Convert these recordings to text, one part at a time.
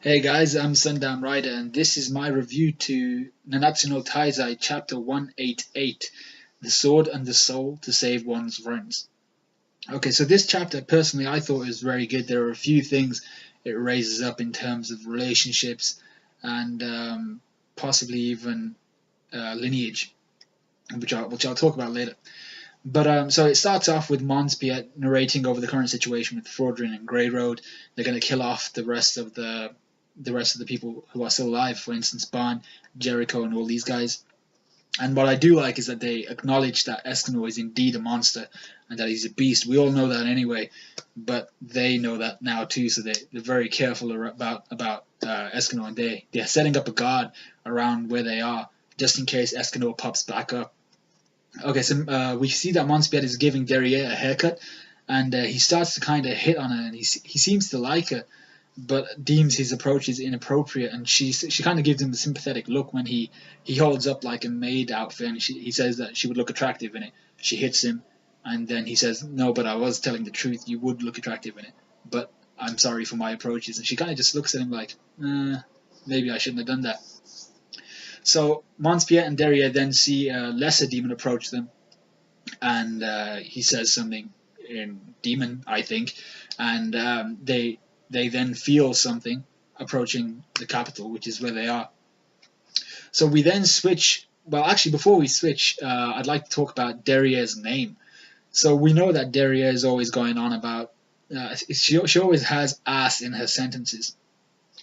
Hey guys, I'm Sundown Rider, and this is my review to Nanatsu no Taizai Chapter 188, The Sword and the Soul to Save One's Friends. Okay, so this chapter, personally, I thought was very good. There are a few things it raises up in terms of relationships and possibly even lineage, which I'll talk about later. But so it starts off with Monspiet narrating over the current situation with Fraudrin and Grey Road. They're going to kill off the rest of the people who are still alive. For instance, Ban, Jericho, and all these guys. And what I do like is that they acknowledge that Escanor is indeed a monster and that he's a beast. We all know that anyway, but they know that now too. So they're very careful about Escanor, and they're setting up a guard around where they are just in case Escanor pops back up. Okay, so we see that Monspiet is giving Derriere a haircut, and he starts to kind of hit on her, and he seems to like her, but deems his approach is inappropriate, and she kind of gives him a sympathetic look when he holds up like a maid outfit, and he says that she would look attractive in it. She hits him, and then he says, "No, but I was telling the truth. You would look attractive in it, but I'm sorry for my approaches." And she kind of just looks at him like, maybe I shouldn't have done that. So Monspiet and Derriere then see a lesser demon approach them, and he says something in demon, I think, and they then feel something approaching the capital, which is where they are. So we then switch. Well, actually, before we switch, I'd like to talk about Derriere's name. So we know that Derriere is always going on about. She always has ass in her sentences.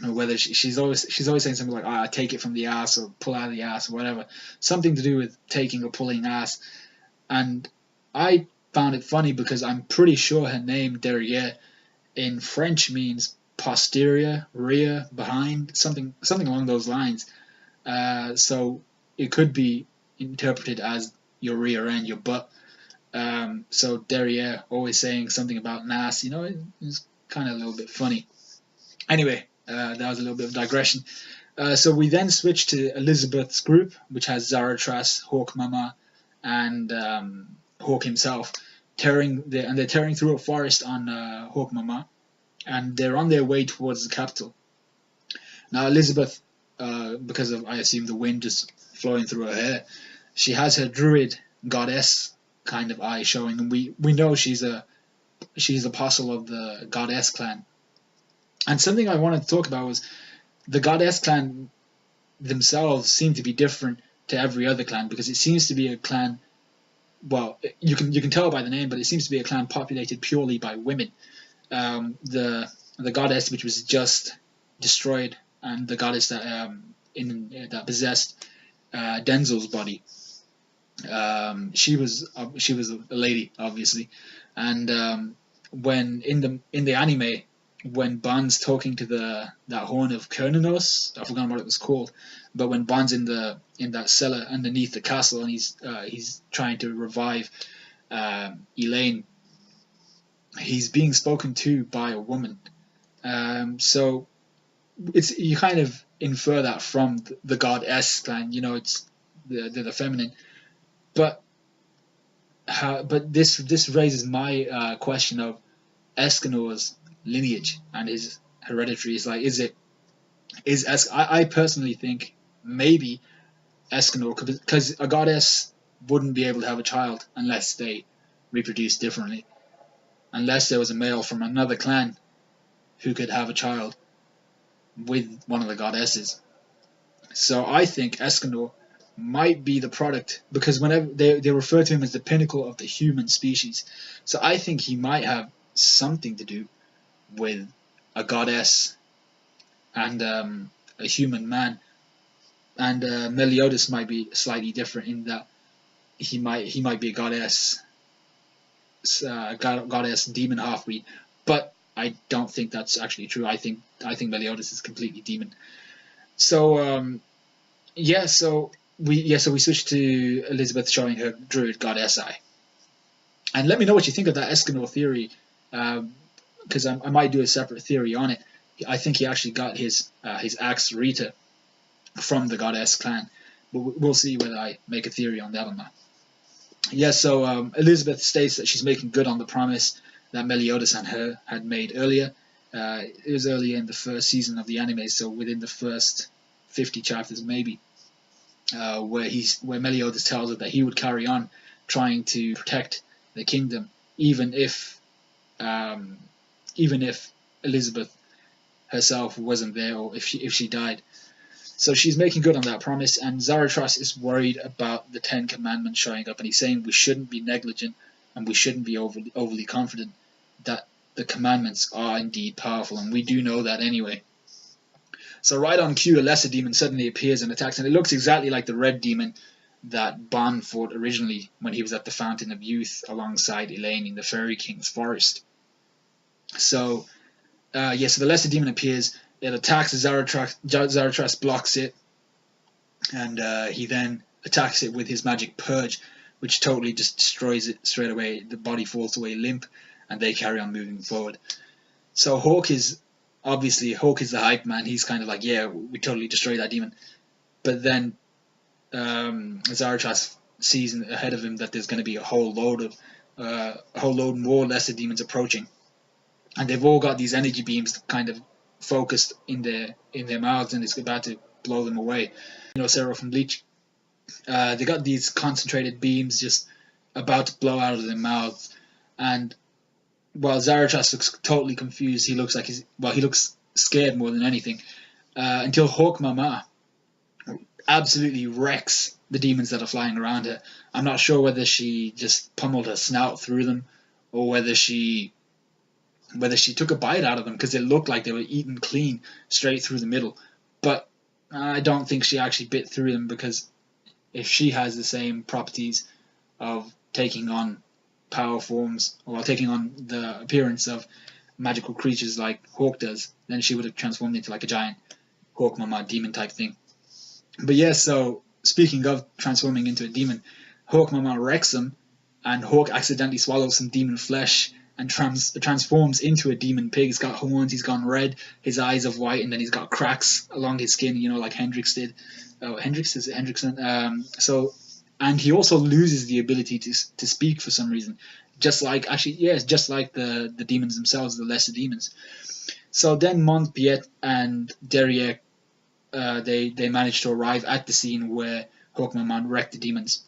Whether she's always saying something like, "I take it from the ass" or "pull out of the ass" or whatever, something to do with taking or pulling ass. And I found it funny because I'm pretty sure her name Derriere in French means posterior, rear, behind, something along those lines. So it could be interpreted as your rear end, your butt. So Derriere always saying something about Nas, it's kind of a little bit funny. Anyway, that was a little bit of digression. So we then switch to Elizabeth's group, which has Zaratras, Hawk Mama, and Hawk himself, and they're tearing through a forest on Hawk Mama, and they're on their way towards the capital. Now Elizabeth, because of I assume the wind just flowing through her hair, she has her druid goddess kind of eye showing, and we know she's apostle of the goddess clan. And something I wanted to talk about was the goddess clan themselves seem to be different to every other clan, because it seems to be a clan. Well, you can tell by the name, but it seems to be a clan populated purely by women. The goddess which was just destroyed, and the goddess that possessed Denzel's body. She was a lady, obviously, and when in the anime, when Bond's talking to that horn of Kernanos, I've forgotten what it was called, but when Bond's in that cellar underneath the castle, and he's trying to revive Elaine, he's being spoken to by a woman. So you kind of infer that from the goddess clan. It's the feminine, but this raises my question of Escanor's lineage and his hereditary. Is like, I personally think maybe Escanor, because a goddess wouldn't be able to have a child unless they reproduce differently, unless there was a male from another clan who could have a child with one of the goddesses. So I think Escanor might be the product, because whenever they refer to him as the pinnacle of the human species, so I think he might have something to do with a goddess and a human man. And Meliodas might be slightly different in that he might be a goddess demon half-breed, but I don't think that's actually true. I think Meliodas is completely demon. So we switch to Elizabeth showing her druid goddess eye, and let me know what you think of that Escanor theory, because I might do a separate theory on it. I think he actually got his axe Rita from the goddess clan, but we'll see whether I make a theory on that or not. So Elizabeth states that she's making good on the promise that Meliodas and her had made earlier, It was early in the first season of the anime, so within the first 50 chapters maybe, where Meliodas tells her that he would carry on trying to protect the kingdom, even if um, Elizabeth herself wasn't there, or if she died. So she's making good on that promise, and Zaratras is worried about the Ten Commandments showing up, and he's saying we shouldn't be negligent and we shouldn't be overly confident that the commandments are indeed powerful, and we do know that anyway. So right on cue, a lesser demon suddenly appears and attacks, and it looks exactly like the red demon that Ban fought originally when he was at the Fountain of Youth alongside Elaine in the Fairy King's forest. So, so the lesser demon appears, it attacks Zaratras blocks it, and he then attacks it with his magic purge, which totally just destroys it straight away. The body falls away limp, and they carry on moving forward. So Hawk is the hype man. He's kind of like, yeah, we totally destroyed that demon. But then Zaratras sees ahead of him that there's going to be a whole load more lesser demons approaching, and they've all got these energy beams kind of focused in their mouths, and it's about to blow them away. Sarah from Bleach, they got these concentrated beams just about to blow out of their mouths, and while Zaratras looks totally confused, he looks scared more than anything, until Hawk Mama absolutely wrecks the demons that are flying around her. I'm not sure whether she just pummeled her snout through them, or whether she took a bite out of them, because it looked like they were eaten clean straight through the middle. But I don't think she actually bit through them, because if she has the same properties of taking on power forms, or taking on the appearance of magical creatures like Hawk does, then she would have transformed into like a giant Hawk Mama demon type thing. But yeah, so speaking of transforming into a demon, Hawk Mama wrecks him, and Hawk accidentally swallows some demon flesh and transforms into a demon pig. He's got horns, he's gone red, his eyes are white, and then he's got cracks along his skin, like Hendrix did. Hendrickson. And he also loses the ability to speak for some reason. Just like the demons themselves, the lesser demons. So then Montpiet and Derriere, they manage to arrive at the scene where Hawkman wrecked the demons,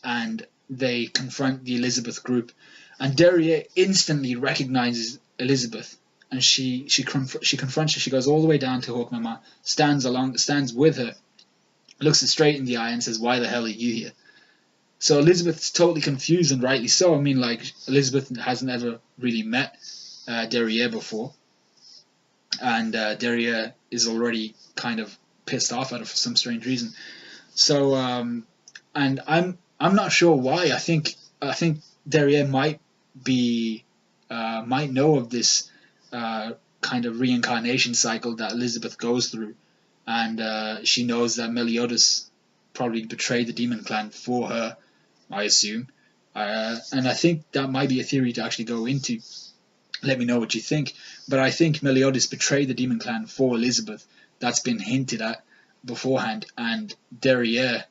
and they confront the Elizabeth group. And Derriere instantly recognizes Elizabeth, and she confronts her. She goes all the way down to Hawkman, stands with her, looks her straight in the eye, and says, "Why the hell are you here?" So Elizabeth's totally confused, and rightly so. I mean, like, Elizabeth hasn't ever really met Derriere before, and Derriere is already kind of pissed off at her for some strange reason. So, and I'm not sure why. I think Derriere might know of this kind of reincarnation cycle that Elizabeth goes through, and she knows that Meliodas probably betrayed the demon clan for her, I assume, and I think that might be a theory to actually go into. Let me know what you think. But I think Meliodas betrayed the demon clan for Elizabeth. That's been hinted at beforehand, and Derriere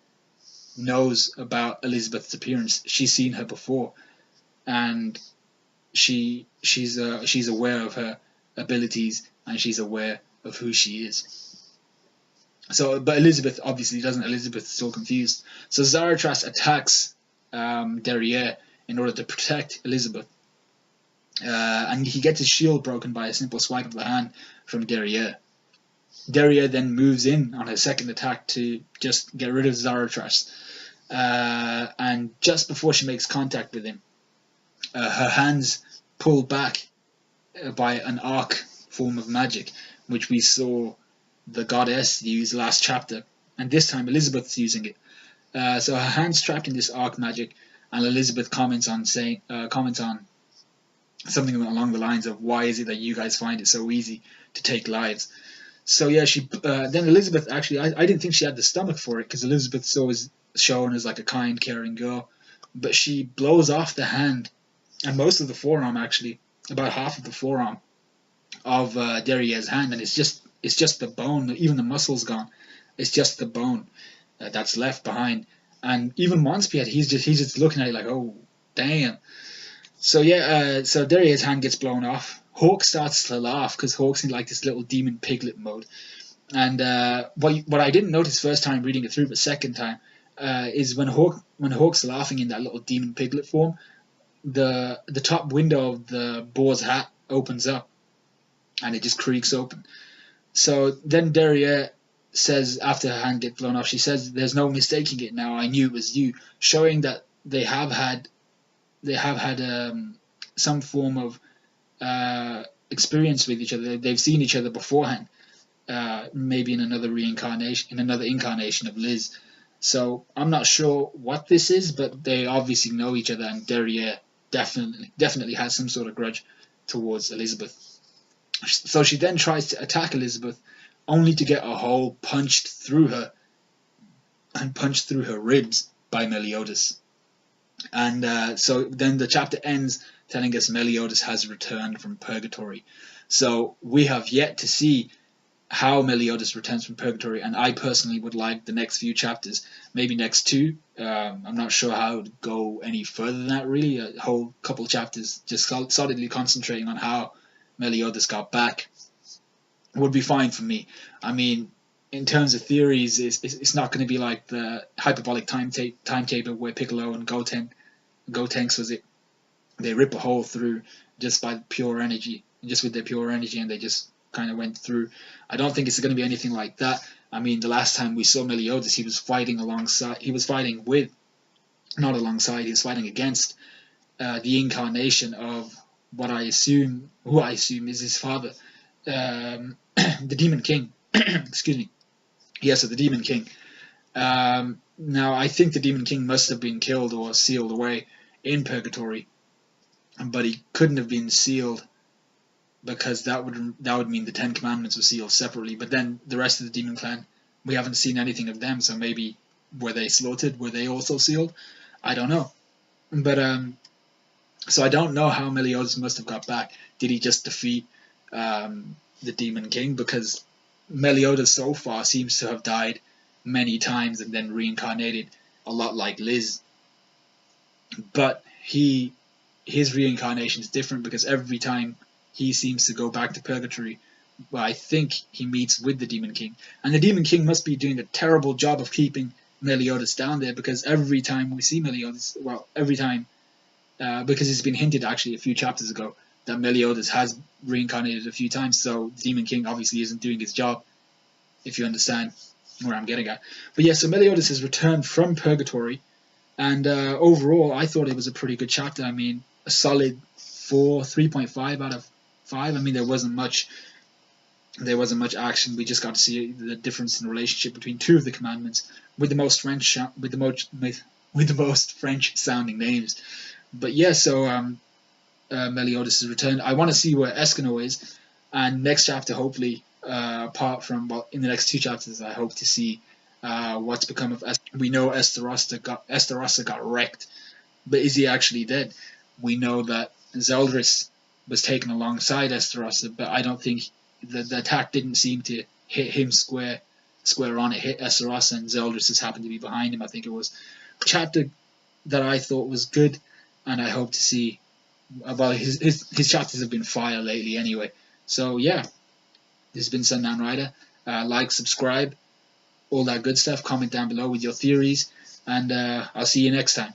knows about Elizabeth's appearance. She's seen her before, and she's aware of her abilities, and she's aware of who she is. So, but Elizabeth obviously doesn't. Elizabeth's still confused. So Zaratras attacks Derriere in order to protect Elizabeth, and he gets his shield broken by a simple swipe of the hand from Derriere. Derriere then moves in on her second attack to just get rid of Zaratras, and just before she makes contact with him, her hands pull back by an arc form of magic, which we saw the goddess use last chapter, and this time Elizabeth's using it. So her hand's trapped in this arc magic, and Elizabeth comments on something along the lines of, "Why is it that you guys find it so easy to take lives?" So yeah, then Elizabeth actually, I didn't think she had the stomach for it, because Elizabeth's always shown as like a kind, caring girl, but she blows off the hand and most of the forearm, actually, about half of the forearm of Derriere's hand, and it's just the bone. Even the muscle's gone. It's just the bone that's left behind. And even Montpiet, he's just looking at it like, oh damn. So yeah, so Derriere's hand gets blown off. Hawk starts to laugh because Hawk's in like this little demon piglet mode. And what I didn't notice first time reading it through, but second time, is when Hawk's laughing in that little demon piglet form, the top window of the boar's hat opens up, and it just creaks open. So then Derriere says, after her hand gets blown off, she says, "There's no mistaking it now. I knew it was you," showing that they have had some form of experience with each other. They've seen each other beforehand, maybe in another incarnation of Liz. So I'm not sure what this is, but they obviously know each other, and Derriere definitely has some sort of grudge towards Elizabeth. So she then tries to attack Elizabeth, only to get a hole punched through her ribs by Meliodas. And so then the chapter ends telling us Meliodas has returned from purgatory. So we have yet to see how Meliodas returns from purgatory, and I personally would like the next few chapters, maybe next two. I'm not sure how it would go any further than that, really. A whole couple chapters just solidly concentrating on how Meliodas got back would be fine for me. I mean, in terms of theories, it's not going to be like the hyperbolic timetable where Piccolo and Gotenks was it. They rip a hole through just by pure energy, just with their pure energy, and they just kind of went through. I don't think it's going to be anything like that. I mean, the last time we saw Meliodas, he was fighting against the incarnation of who I assume is his father, the Demon King. Excuse me. Yes, so the Demon King. Now, I think the Demon King must have been killed or sealed away in purgatory, but he couldn't have been sealed, because that would mean the Ten Commandments were sealed separately. But then the rest of the Demon Clan, we haven't seen anything of them, so maybe were they slaughtered? Were they also sealed? I don't know. But so I don't know how Meliodas must have got back. Did he just defeat the Demon King? Because Meliodas so far seems to have died many times and then reincarnated, a lot like Liz. But his reincarnation is different, because every time he seems to go back to purgatory, well, I think he meets with the Demon King. And the Demon King must be doing a terrible job of keeping Meliodas down there, because every time we see Meliodas, because it's been hinted actually a few chapters ago that Meliodas has reincarnated a few times, so the Demon King obviously isn't doing his job, if you understand where I'm getting at. But yeah, so Meliodas has returned from purgatory, and overall I thought it was a pretty good chapter. I mean, a solid 3.5 out of 5. I mean, there wasn't much action. We just got to see the difference in relationship between two of the commandments, with the most French sounding names. But yeah, so Meliodas has returned. I want to see where Escanor is, and next chapter, hopefully, apart from, well, in the next two chapters, I hope to see what's become of Escanor. We know Estarossa got wrecked, but is he actually dead? We know that Zeldris was taken alongside Estarossa, but I don't think the attack didn't seem to hit him square on. It hit Estarossa, and Zeldris just happened to be behind him. I think it was a chapter that I thought was good, and I hope to see. Well, his chapters have been fire lately anyway. So yeah, this has been Sundown Rider. Like, subscribe, all that good stuff. Comment down below with your theories, and I'll see you next time.